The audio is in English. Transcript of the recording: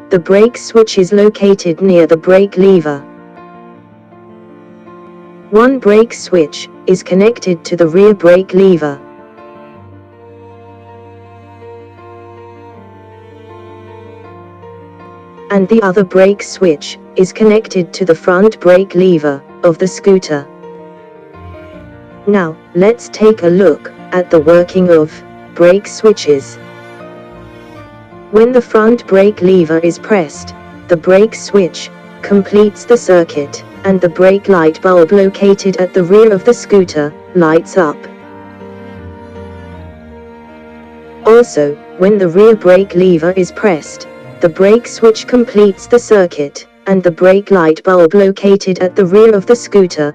The brake switch is located near the brake lever. One brake switch is connected to the rear brake lever. And the other brake switch is connected to the front brake lever of the scooter. Now, let's take a look at the working of brake switches. When the front brake lever is pressed, the brake switch completes the circuit, and the brake light bulb located at the rear of the scooter lights up. Also, when the rear brake lever is pressed, the brake switch completes the circuit, and the brake light bulb located at the rear of the scooter